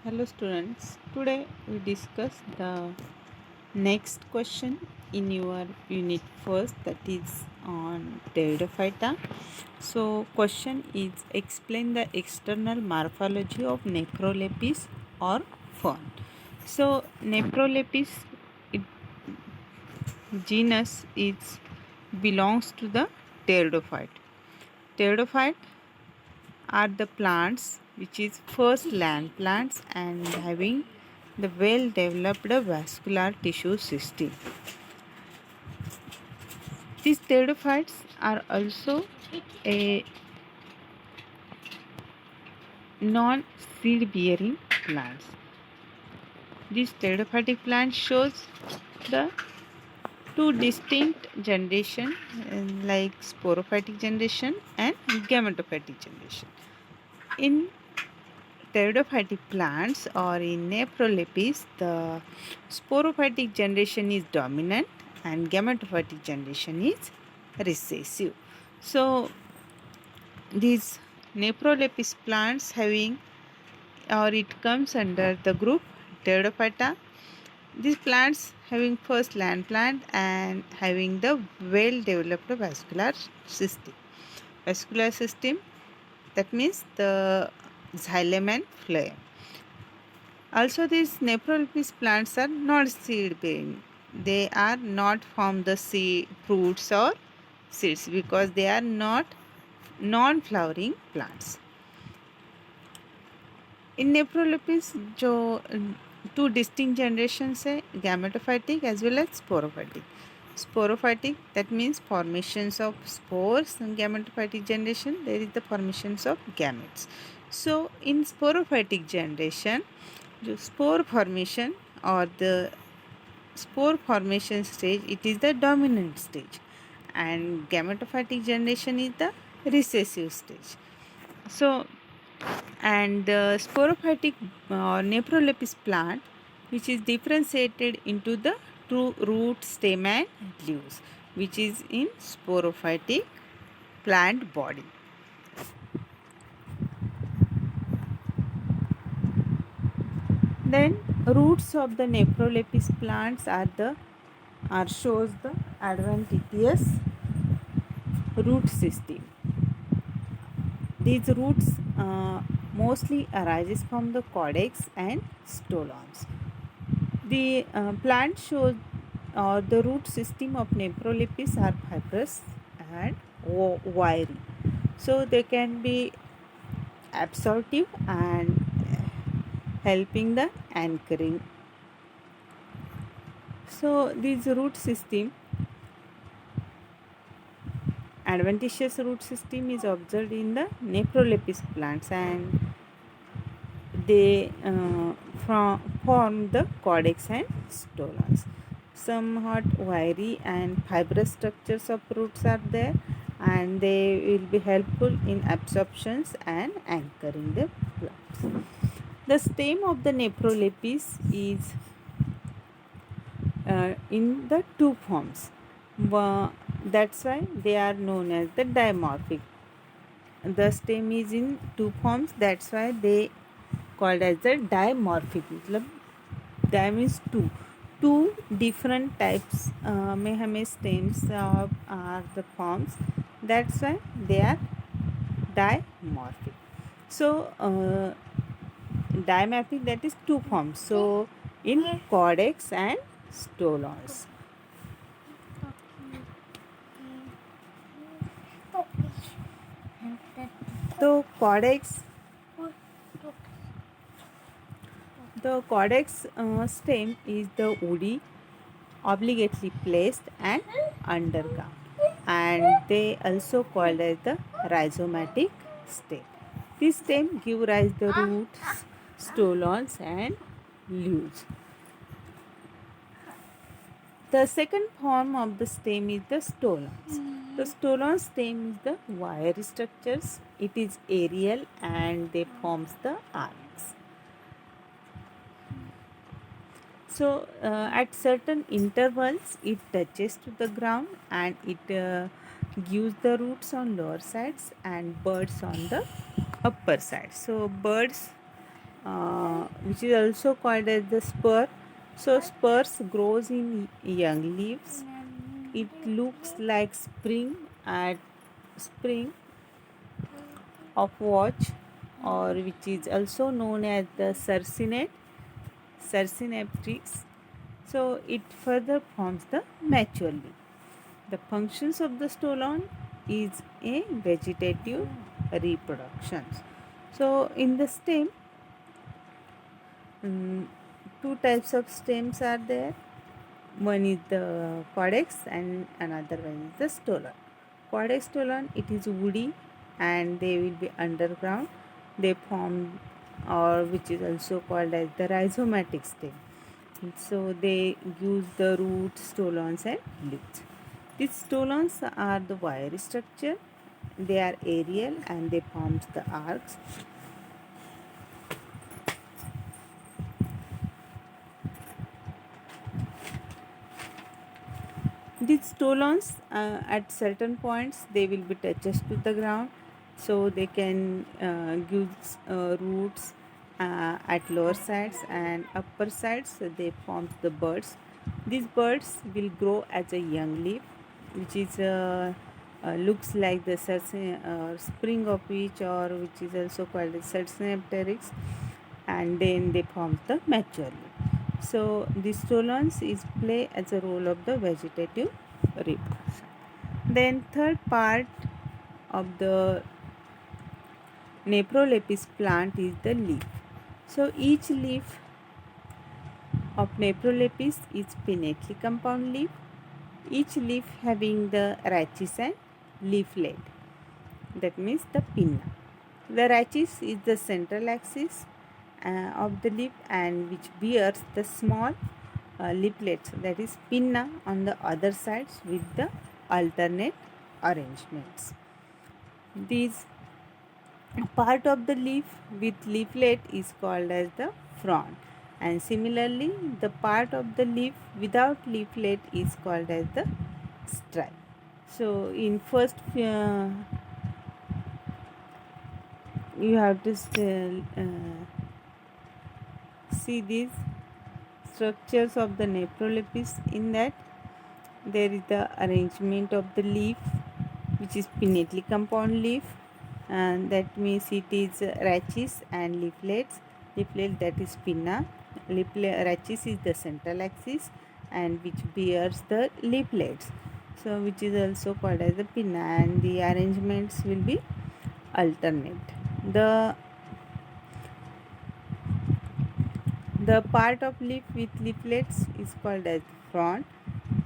Hello students, today we discuss the next question in your unit first, that is on Pteridophyta. So question is, explain the external morphology of Nephrolepis or fern. So Nephrolepis it, genus is belongs to the Pteridophyte. Pteridophyte are the plants which is first land plants and having the well developed vascular tissue system. These pteridophytes are also a non seed bearing plants. This pteridophytic plant shows the two distinct generation like sporophytic generation and gametophytic generation. In pteridophytic plants or in Nephrolepis, the sporophytic generation is dominant and gametophytic generation is recessive. So these Nephrolepis plants having, or it comes under the group Pteridophyta. These plants having first land plant and having the well developed vascular system. Vascular system, that means the xylem and phloem. Also, these Nephrolepis plants are not seed bearing. They are not from the seed, fruits or seeds, because they are not non-flowering plants. In Nephrolepis जो two distinct generations है, gametophytic as well as sporophytic. Sporophytic, that means formations of spores. In gametophytic generation there is the formations of gametes. So in sporophytic generation, the spore formation or the spore formation stage, it is the dominant stage, and gametophytic generation is the recessive stage. So, and the sporophytic Nephrolepis plant, which is differentiated into the true root, stem and leaves, which is in sporophytic plant body. Then roots of the Nephrolepis plants are shows the adventitious root system. These roots mostly arises from the caudex and stolons. The plant shows the root system of Nephrolepis are fibrous and wiry. So they can be absorptive and helping the anchoring. So this root system, adventitious root system, is observed in the Nephrolepis plants, and they form the caudex and stolons. Somewhat wiry and fibrous structures of roots are there, and they will be helpful in absorptions and anchoring the plants. The stem of the Nephrolepis is in the two forms. That's why they are known as the dimorphic. The stem is in two forms, that's why they called as the dimorphic. मतलब dim is two different types में हमें stems are the forms, that's why they are dimorphic. So dimorphic, that is two forms, so in caudex and stolons. So the caudex stem is the woody, obliquely placed and underground, and they also called as the rhizomatic stem. This stem give rise the roots, stolons and leaves. The second form of the stem is the stolons. The stolon stem is the wiry structures. It is aerial and they forms the arcs. So at certain intervals it touches to the ground, and it gives the roots on lower sides and buds on the upper side. So buds which is also called as the spur. So spurs grows in young leaves. It looks like spring of watch, or which is also known as the Sarcinaptrix. So it further forms the mature leaf. The functions of the stolon is a vegetative reproduction. So in the stem, two types of stems are there. One is the codex and another one is the stolon. Codex stolon, it is woody and they will be underground. They form, or which is also called as the rhizomatic stem. So they use the roots, stolons and leaves. These stolons are the wiry structure. They are aerial and they forms the arcs. These stolons at certain points they will be touches to the ground, so they can give roots at lower sides and upper sides. So they form the buds. These buds will grow as a young leaf, which is looks like the spring of which, or which is also called as Sarcinapteryx, and then they form the mature leaf. So the stolons is play as a role of the vegetative reproduction. Then third part of the Nephrolepis plant is the leaf. So each leaf of Nephrolepis is pinnately compound leaf. Each leaf having the rachis and leaflet. That means the pinna. The rachis is the central axis of the leaf and which bears the small leaflets, that is pinna, on the other sides with the alternate arrangements. These part of the leaf with leaflet is called as the frond, and similarly the part of the leaf without leaflet is called as the stripe. So in first you have to see these structures of the Nephrolepis. In that there is the arrangement of the leaf, which is pinnately compound leaf, and that means it is rachis and leaflets. Leaflet, that is pinna. Rachis is the central axis and which bears the leaflets, so which is also called as the pinna, and the arrangements will be alternate. The part of leaf with leaflets is called as frond,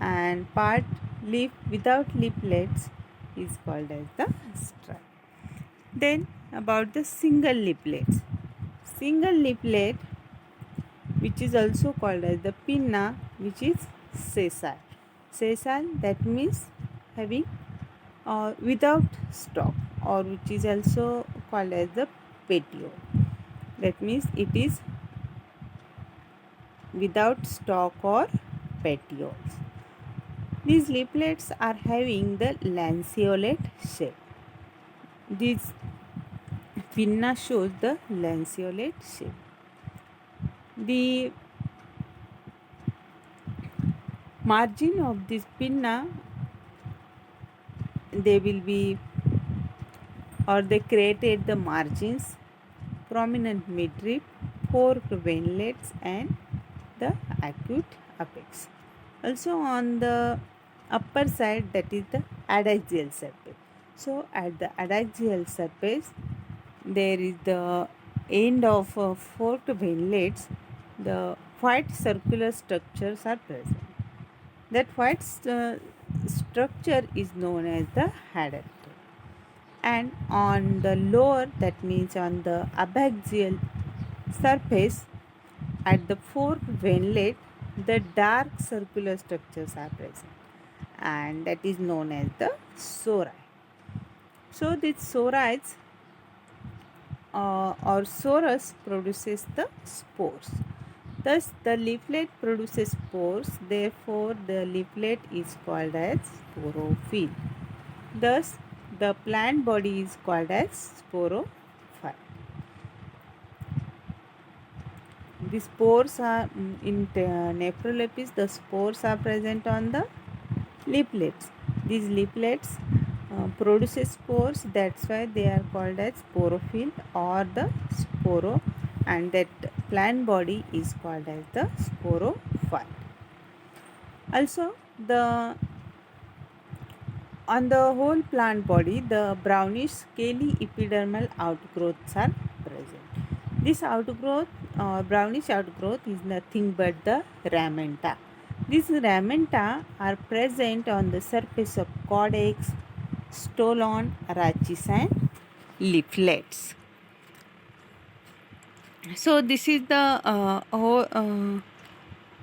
and part leaf without leaflets is called as the stripe. Then about the single leaflets. Single leaflet, which is also called as the pinna, which is sessile. Sessile, that means having without stalk, or which is also called as the petiole. That means it is without stalk or petioles. These leaflets are having the lanceolate shape. This pinna shows the lanceolate shape. The margin of this pinna, they will be, or they created the margins, prominent midrib, forked veinlets and the acute apex. Also on the upper side, that is the adaxial surface. So at the adaxial surface there is the end of forked veinlets. The white circular structures are present. That white structure is known as the hadar. And on the lower, that means on the abaxial surface, at the forked veinlet, the dark circular structures are present, and that is known as the sori. So these sorites or sorus produces the spores. Thus the leaflet produces spores, therefore the leaflet is called as sporophyll. Thus the plant body is called as sporophyte. The spores are in Nephrolepis. The spores are present on the leaflets. These leaflets produces spores. That's why they are called as sporophyll or the sporo, and that plant body is called as the sporophyte. Also, the on the whole plant body, the brownish scaly epidermal outgrowths are present. This outgrowth, brownish outgrowth, is nothing but the ramenta. These ramenta are present on the surface of cortex, stolon, rachis, and leaflets. So this is the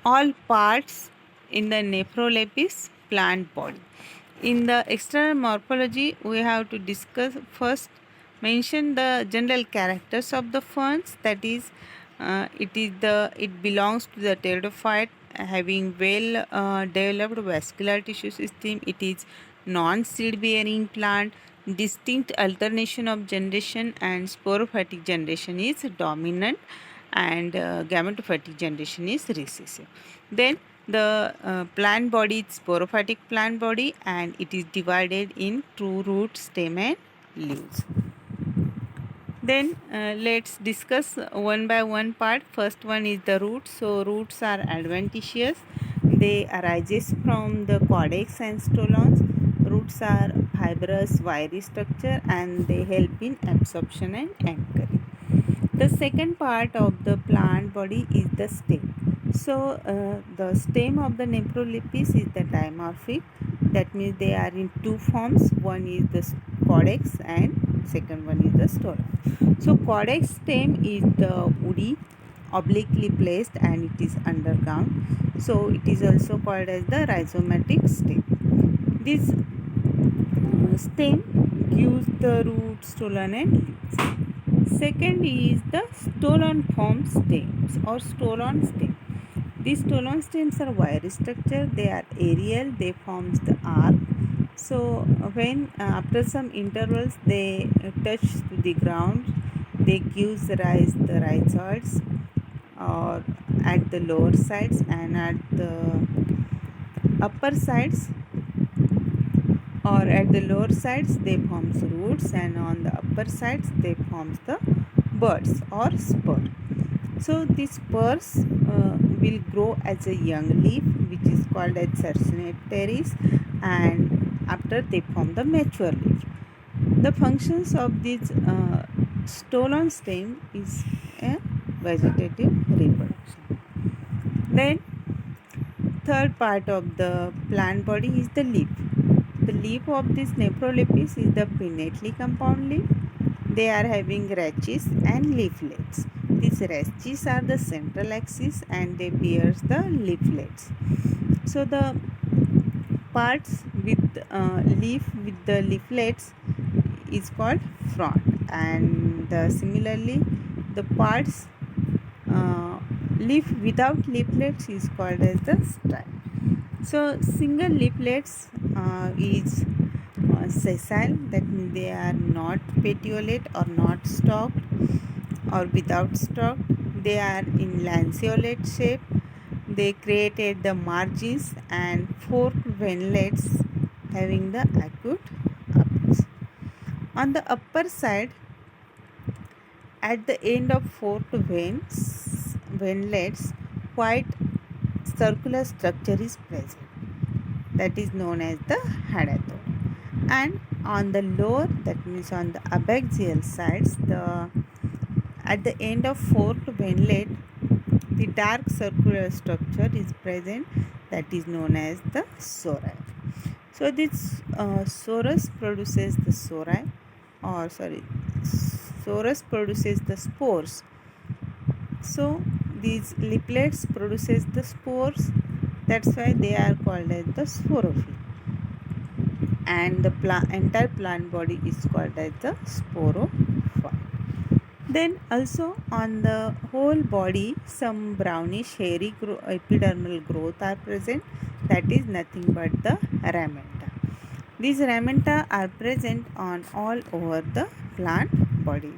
all parts in the Nephrolepis plant body. In the external morphology, we have to discuss first, mention the general characters of the ferns. That is, it belongs to the pteridophyte, having well developed vascular tissue system. It is non-seed bearing plant. Distinct alternation of generation and sporophytic generation is dominant, and gametophytic generation is recessive. Then the plant body is sporophytic plant body, and it is divided in true root, stem, and leaves. Then let's discuss one by one part. First one is the roots. So roots are adventitious. They arises from the cortex and stolons. Roots are fibrous, wiry structure, and they help in absorption and anchoring. The second part of the plant body is the stem. So the stem of the Nephrolepis is the dimorphic. That means they are in two forms. One is the cortex and second one is the stolon. So cortex stem is the woody, obliquely placed, and it is underground. So it is also called as the rhizomatic stem. This stem gives the root, stolon, and leaves. Second is the stolon form stems or stolon stem. These stolon stems are wiry structure. They are aerial. They forms the arc. So when after some intervals they touch to the ground, they gives rise the rhizoids or at the lower sides, and at the upper sides or at the lower sides they forms roots, and on the upper sides they forms the buds or spur. So these spurs will grow as a young leaf, which is called as cercinatelis, and after they form the mature leaf. The functions of this stolon stem is a vegetative reproduction. Then third part of the plant body is the leaf. The leaf of this Nephrolepis is the pinnately compound leaf. They are having rachis and leaflets. These rachis are the central axis and they bears the leaflets. So the parts with leaf with the leaflets is called frond, and similarly the parts leaf without leaflets is called as the stem. So single leaflets is sessile, that means they are not petiolate or not stalked or without stalk. They are in lanceolate shape. They created the margins and forked ventlets having the acute apex. On the upper side, at the end of forked ventlets, white circular structure is present. That is known as the hadathon. And on the lower, that means on the abaxial sides, at the end of forked ventlet, the dark circular structure is present. That is known as the sori. So this sorus produces the sorus produces the spores. So these leaflets produces the spores. That's why they are called as the sporophyll. And the entire plant body is called as the sporophyte. Then also on the whole body, some brownish hairy epidermal growth are present. That is nothing but the ramenta. These ramenta are present on all over the plant body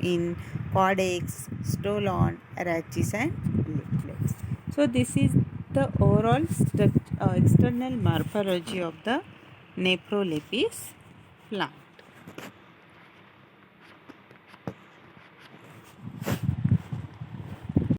in cortex, stolon, rachis, and leaflets. So this is the overall external morphology of the Nephrolepis plant.